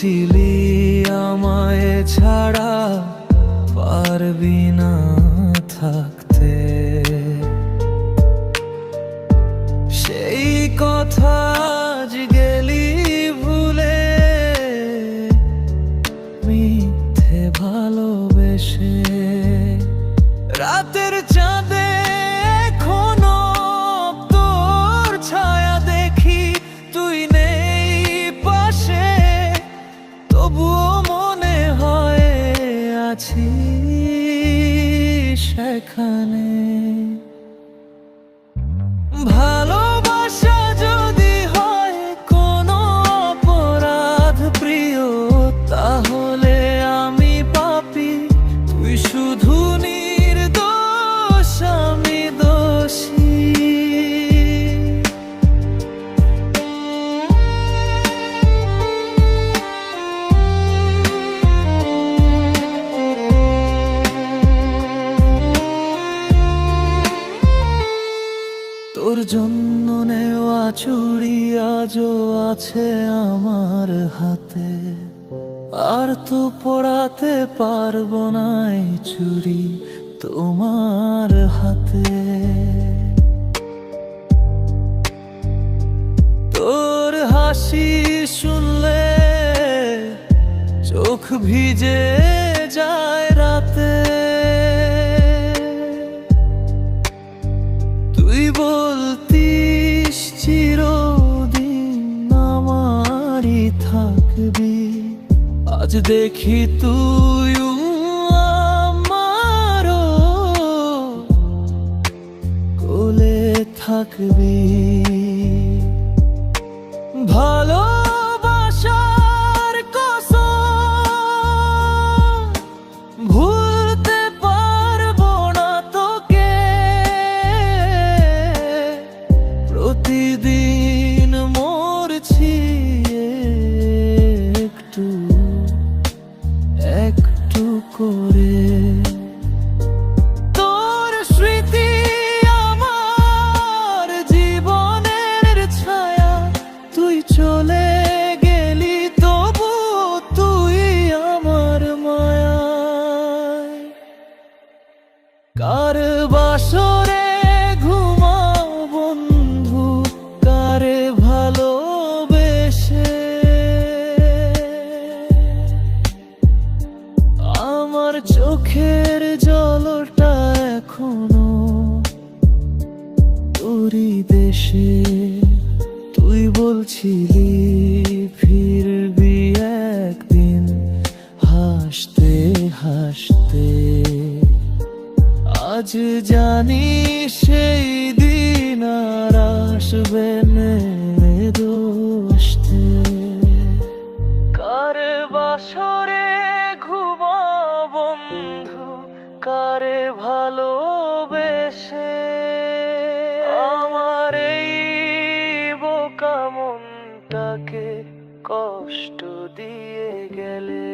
বলছিলি আমায় ছাড়া পারবি না থাকতে, সেই কথা আজ গেলি ভুলে মিথ্যে ভালোবেসে। রাতের চাঁদে এখনো তোর ছায়া দেখি, তুই নেই পাশে, তবুও মনে হয় আছি সেখানে। ভালোবাসা যদি হয় কোনো অপরাধ প্রিয়, তাহলে আমি পাপী, তুই শুধু নির্দোষ, আমি দোষী। তোর জন্য নেওয়া চুড়ি আজও আছে আমার হাতে, আর তো পড়াতে পারবো না এই চুড়ি তোমার হাতে। তোর হাসি শুনলে চোখ ভিজে যায় রাতে, তুই বলতিস চিরদিন আমারই থাকবি, আজ দেখি তুই আমারও কোলে থাকবি। ভালোবাসার কসম ভুলতে পারবো না তোকে, প্রতিদিন মরছি একটু একটু করে। তোর স্মৃতি আমার জীবনের ছায়া, তুই চলে গেলি তবু তুই আমার মায়ায়। কার বাসরে ঘুমাও বন্ধু, কারে ভালোবেসে, আমার চোখের জলটা এখনো তোরই দেশে। তুই বলছিলি ফিরবি একদিন হাসতে হাসতে, আজ জানি সেই দিন আর আসবে না দোষতে। কার বাসরে ঘুমাও বন্ধু, কারে ভালোবেসে, আমার এই বোকা মনটাকে কষ্ট দিয়ে গেলে।